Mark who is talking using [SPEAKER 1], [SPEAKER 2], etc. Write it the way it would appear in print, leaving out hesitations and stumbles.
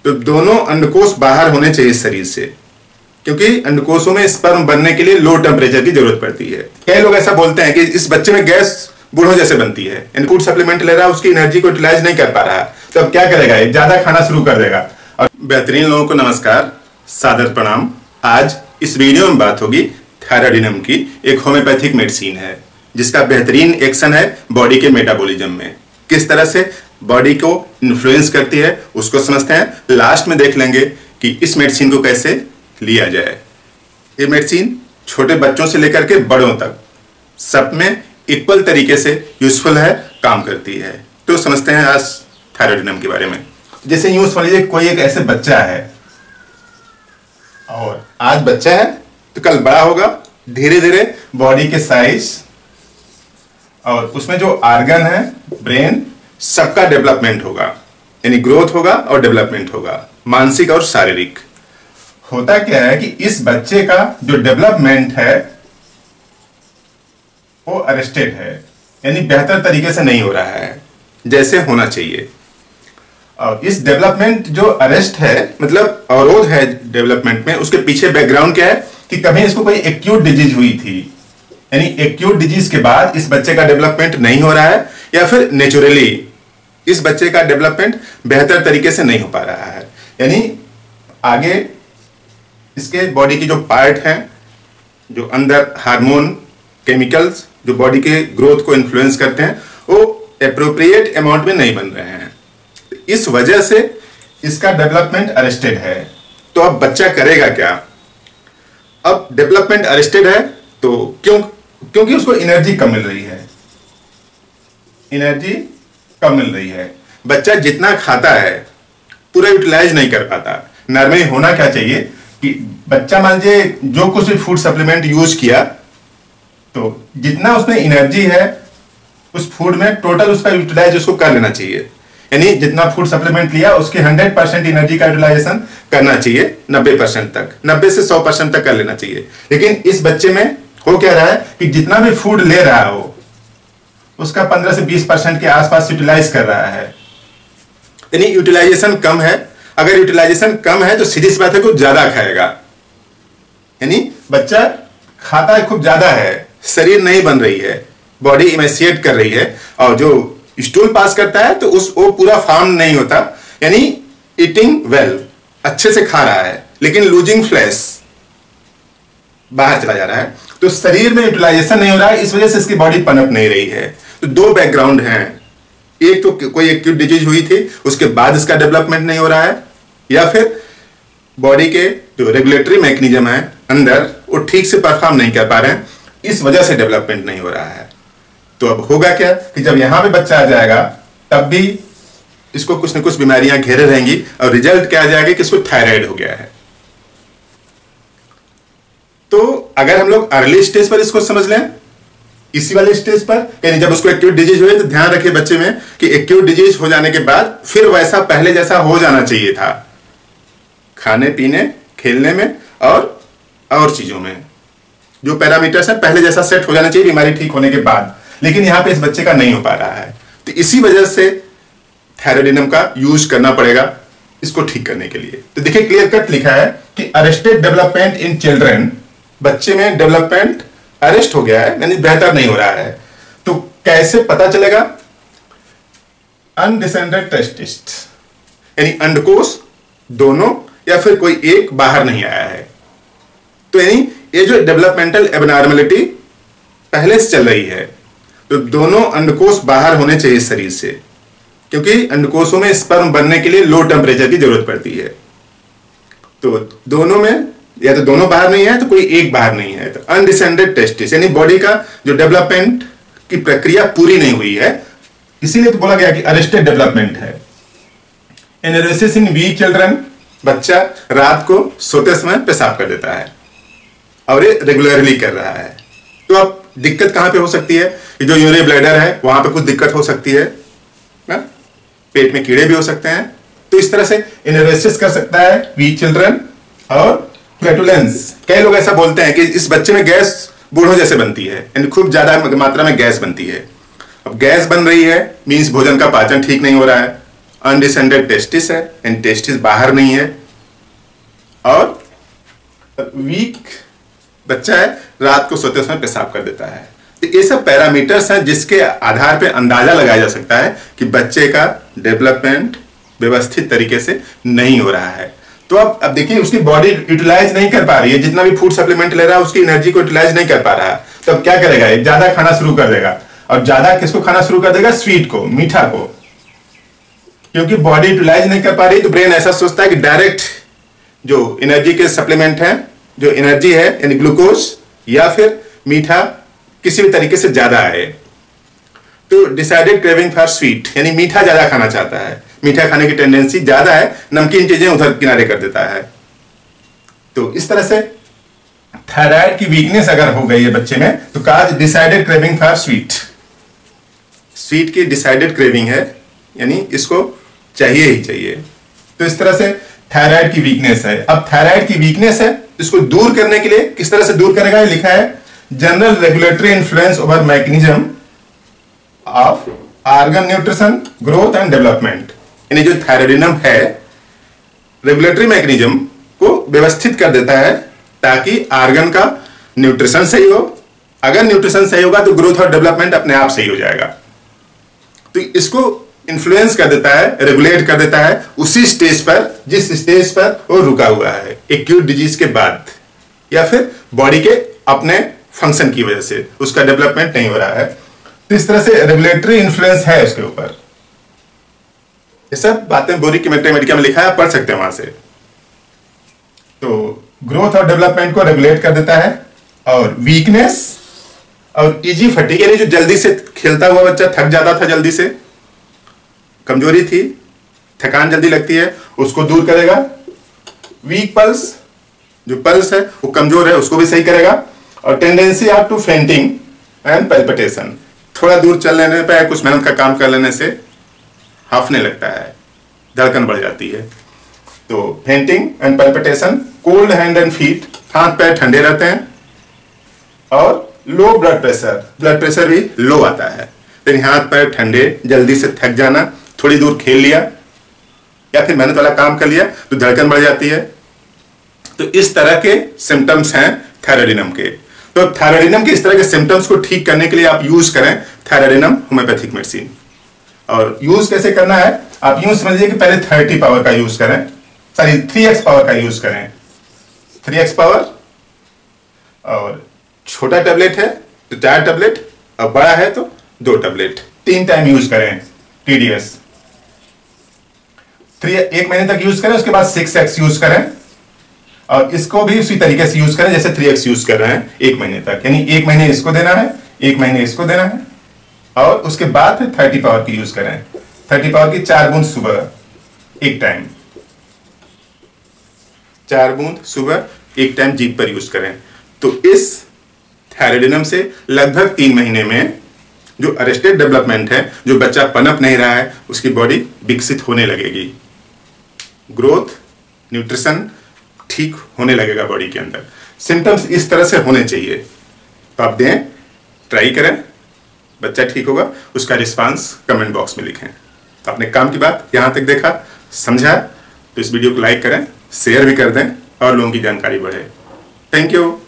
[SPEAKER 1] तो दोनों अंडकोश बाहर होने चाहिए शरीर से, क्योंकि अंडकोशों में स्पर्म बनने के लिए लो टेम्परेचर की जरूरत पड़ती है। कई लोग ऐसा बोलते हैं कि इस बच्चे में गैस बूढ़ों जैसे बनती है, फूड सप्लीमेंट ले रहा है, उसकी एनर्जी को यूटिलाइज नहीं कर पा रहा है, तो अब क्या करेगा, ज्यादा खाना शुरू कर देगा। और बेहतरीन लोगों को नमस्कार, सादर प्रणाम। आज इस वीडियो में बात होगी थायराइडिनम की। एक होम्योपैथिक मेडिसिन है जिसका बेहतरीन एक्शन है बॉडी के मेटाबॉलिज्म में, किस तरह से बॉडी को इन्फ्लुएंस करती है उसको समझते हैं। लास्ट में देख लेंगे कि इस मेडिसिन को कैसे लिया जाए। ये मेडिसिन छोटे बच्चों से लेकर के बड़ों तक सब में इक्वल तरीके से यूजफुल है, काम करती है। तो समझते हैं आज थायराइडिनम के बारे में। जैसे यूं समझ लीजिए कोई एक ऐसे बच्चा है और आज बच्चा है तो कल बड़ा होगा, धीरे धीरे बॉडी के साइज और उसमें जो आर्गन है, ब्रेन, सबका डेवलपमेंट होगा, यानी ग्रोथ होगा और डेवलपमेंट होगा, मानसिक और शारीरिक। होता क्या है कि इस बच्चे का जो डेवलपमेंट है वो अरेस्टेड है, यानी बेहतर तरीके से नहीं हो रहा है जैसे होना चाहिए। और इस डेवलपमेंट जो अरेस्ट है, मतलब अवरोध है डेवलपमेंट में, उसके पीछे बैकग्राउंड क्या है कि कभी इसको कोई एक्यूट डिजीज हुई थी, यानी एक्यूट डिजीज के बाद इस बच्चे का डेवलपमेंट नहीं हो रहा है, या फिर नेचुरली इस बच्चे का डेवलपमेंट बेहतर तरीके से नहीं हो पा रहा है, यानी आगे इसके बॉडी की जो पार्ट हैं, जो अंदर हार्मोन, केमिकल्स जो बॉडी के ग्रोथ को इन्फ्लुएंस करते हैं, वो एप्रोप्रिएट अमाउंट में नहीं बन रहे हैं। इस वजह से इसका डेवलपमेंट अरेस्टेड है। तो अब बच्चा करेगा क्या? अब डेवलपमेंट अरेस्टेड है तो क्योंकि उसको एनर्जी कम मिल रही है, एनर्जी कम मिल रही है। बच्चा जितना खाता है पूरा यूटिलाइज नहीं कर पाता। नॉर्मली होना क्या चाहिए कि बच्चा मान लीजिए जो कुछ भी फूड सप्लीमेंट यूज किया, तो जितना उसमें एनर्जी है उस फूड में टोटल उसका यूटिलाइज उसको कर लेना चाहिए, यानी जितना फूड सप्लीमेंट लिया उसके 100% एनर्जी का यूटिलाइजेशन करना चाहिए, 90% तक, 90 से 100% तक कर लेना चाहिए। लेकिन इस बच्चे में हो क्या रहा है कि जितना भी फूड ले रहा है वो उसका 15 से 20% के आसपास यूटिलाइज कर रहा है, यानी यूटिलाइजेशन कम है। अगर यूटिलाइजेशन कम है तो सीधी सी बात है कुछ ज्यादा खाएगा, यानी बच्चा खाता है खूब ज्यादा है, शरीर नहीं बन रही है, बॉडी इमेसिएट कर रही है, और जो स्टूल पास करता है तो वो पूरा फॉर्म नहीं होता, यानी ईटिंग वेल, अच्छे से खा रहा है लेकिन लूजिंग फ्लैश, बाहर चला जा रहा है। तो शरीर में यूटिलाइजेशन नहीं हो रहा है, इस वजह से इसकी बॉडी पनप नहीं रही है। तो दो बैकग्राउंड हैं, एक तो कोई एक्यूट डिजीज हुई थी उसके बाद इसका डेवलपमेंट नहीं हो रहा है, या फिर बॉडी के जो रेगुलेटरी मैकेनिज्म है अंदर वो ठीक से परफॉर्म नहीं कर पा रहे हैं, इस वजह से डेवलपमेंट नहीं हो रहा है। तो अब होगा क्या कि जब यहां पे बच्चा आ जाएगा तब भी इसको कुछ न कुछ बीमारियां घेरे रहेंगी, और रिजल्ट क्या आ जाएगा कि इसको थायराइड हो गया है। तो अगर हम लोग अर्ली स्टेज पर इसको समझ लें, इसी वाले स्टेज पर, यानी जब उसको एक्यूट डिजीज हुई, तो ध्यान रखिए बच्चे में कि एक्यूट डिजीज हो जाने के बाद फिर वैसा पहले जैसा हो जाना चाहिए था, खाने पीने, खेलने में और चीजों में जो पैरामीटर्स है पहले जैसा सेट हो जाना चाहिए बीमारी ठीक होने के बाद। लेकिन यहां पे इस बच्चे का नहीं हो पा रहा है, तो इसी वजह से थायराइडिनम का यूज करना पड़ेगा इसको ठीक करने के लिए। तो देखिए क्लियर कट लिखा है कि अरेस्टेड डेवलपमेंट इन चिल्ड्रन, बच्चे में डेवलपमेंट अरेस्ट हो गया है, यानी बेहतर नहीं हो रहा है। तो कैसे पता चलेगा? अनडिसेंडेड टेस्टिस, यानी अंडकोश दोनों या फिर कोई एक बाहर नहीं आया है। तो यानी ये जो डेवलपमेंटल एबनॉर्मलिटी पहले से चल रही है, तो दोनों अंडकोश बाहर होने चाहिए शरीर से, क्योंकि अंडकोशों में स्पर्म बनने के लिए लो टेम्परेचर की जरूरत पड़ती है। तो दोनों में या तो दोनों बाहर नहीं है तो कोई एक बाहर नहीं है, तो अनडिसेंडेड टेस्टिस, यानी बॉडी का जो डेवलपमेंट की प्रक्रिया पूरी नहीं हुई है, इसीलिए तो बोला गया कि अरेस्टेड डेवलपमेंट है। एनोरेसिस इन वीक चिल्ड्रन, बच्चा रात को सोते समय पेशाब कर देता है और ये रेगुलरली कर रहा है। तो अब दिक्कत कहां पे हो सकती है? जो यूरिनरी ब्लैडर है वहां पे कुछ दिक्कत हो सकती है ना? पेट में कीड़े भी हो सकते हैं। तो इस तरह से एनोरेसिस कर सकता है वीक चिल्ड्रन। और फ्लैटुलेंस, कई लोग ऐसा बोलते हैं कि इस बच्चे में गैस बूढ़ों जैसे बनती है, यानी खूब ज्यादा मात्रा में गैस बनती है। अब गैस बन रही है मीन्स भोजन का पाचन ठीक नहीं हो रहा है, अनडिसेंडेड टेस्टिस है, यानी टेस्टिस बाहर नहीं है, और वीक बच्चा है, रात को सोते समय पेशाब कर देता है। तो ये सब पैरामीटर्स हैं जिसके आधार पे अंदाजा लगाया जा सकता है कि बच्चे का डेवलपमेंट व्यवस्थित तरीके से नहीं हो रहा है। तो अब देखिए उसकी बॉडी यूटिलाइज नहीं कर पा रही है, जितना भी फूड सप्लीमेंट ले रहा है उसकी एनर्जी को यूटिलाइज नहीं कर पा रहा है। तो अब क्या करेगा, ज्यादा खाना शुरू कर देगा, और ज्यादा किसको खाना शुरू कर देगा, स्वीट को, मीठा को, क्योंकि बॉडी यूटिलाइज नहीं कर पा रही। तो ब्रेन ऐसा सोचता है कि डायरेक्ट जो एनर्जी के सप्लीमेंट है, जो एनर्जी है यानी ग्लूकोज या फिर मीठा किसी भी तरीके से ज्यादा है, तो डिसाइडेड क्रेविंग फॉर स्वीट यानी मीठा ज्यादा खाना चाहता है, मीठा खाने की टेंडेंसी ज्यादा है, नमकीन चीजें उधर किनारे कर देता है। तो इस तरह से थायराइड की वीकनेस अगर हो गई है बच्चे में, तो कहा decided craving for sweet, sweet की डिसाइडेड क्रेविंग है, यानी इसको चाहिए ही चाहिए। तो इस तरह से थायराइड की वीकनेस है। अब थायराइड की वीकनेस है, इसको दूर करने के लिए किस तरह से दूर करेगा, ये लिखा है general regulatory influence over mechanism of organ nutrition growth and development, यानी जो थायराइडिनम है रेगुलेटरी मैकेनिज्म को व्यवस्थित कर देता है ताकि ऑर्गन का न्यूट्रिशन सही हो। अगर न्यूट्रिशन सही होगा तो ग्रोथ और डेवलपमेंट अपने आप सही हो जाएगा। तो इसको इन्फ्लुएंस कर देता है, रेगुलेट कर देता है उसी स्टेज पर जिस स्टेज पर वो रुका हुआ है, एक्यूट डिजीज के बाद या फिर बॉडी के अपने फंक्शन की वजह से उसका डेवलपमेंट नहीं हो रहा है। तो इस तरह से रेगुलेटरी इन्फ्लुएंस है उसके ऊपर। ये सब बातें बोरी की मैथमेटिका में लिखा है, आप पढ़ सकते हैं वहां से। तो ग्रोथ और डेवलपमेंट को रेगुलेट कर देता है, और वीकनेस और इजी फटीग यानी जो जल्दी से खेलता हुआ बच्चा थक जाता था, जल्दी से कमजोरी थी, थकान जल्दी लगती है, उसको दूर करेगा। वीक पल्स, जो पल्स है वो कमजोर है, उसको भी सही करेगा। और tendency of to fainting and palpitation, थोड़ा दूर चल लेने पे, कुछ मेहनत का काम कर लेने से हाफने लगता है, धड़कन बढ़ जाती है। तो fainting and palpitation, cold hand and feet, हाथ पैर ठंडे रहते हैं, और लो ब्लड प्रेशर भी लो आता है। यानी हाथ पैर ठंडे, जल्दी से थक जाना, थोड़ी दूर खेल लिया या फिर मेहनत वाला काम कर लिया तो धड़कन बढ़ जाती है। तो इस तरह के सिम्टम्स हैं थायराइडिनम के। तो थायराइडिनम के इस तरह के सिम्टम्स को ठीक करने के लिए आप यूज करें थायराइडिनम होम्योपैथिक मेडिसिन। और यूज कैसे करना है, आप यूज समझिए कि पहले 30 पावर का यूज करें, सॉरी 3x पावर का यूज करें, 3x पावर। और छोटा टेबलेट है तो 4 टेबलेट, और बड़ा है तो 2 टेबलेट, 3 टाइम यूज करें TDS। 1 महीने तक यूज करें, उसके बाद 6x यूज करें, और इसको भी उसी तरीके से यूज करें जैसे 3x यूज कर रहे हैं 1 महीने तक। यानी 1 महीने इसको देना है, 1 महीने इसको देना है, और उसके बाद 30 पावर की यूज करें। 30 पावर की 4 बूंद सुबह 1 टाइम, 4 बूंद सुबह 1 टाइम जीभ पर यूज करें। तो इस थायराइडिनम से लगभग 3 महीने में जो अरेस्टेड डेवलपमेंट है, जो बच्चा पनप नहीं रहा है, उसकी बॉडी विकसित होने लगेगी, ग्रोथ न्यूट्रिशन ठीक होने लगेगा बॉडी के अंदर। सिम्टम्स इस तरह से होने चाहिए। तो आप दें, ट्राई करें, बच्चा ठीक होगा, उसका रिस्पांस कमेंट बॉक्स में लिखें। तो आपने काम की बात यहां तक देखा, समझा, तो इस वीडियो को लाइक करें, शेयर भी कर दें और लोगों की जानकारी बढ़े। Thank you.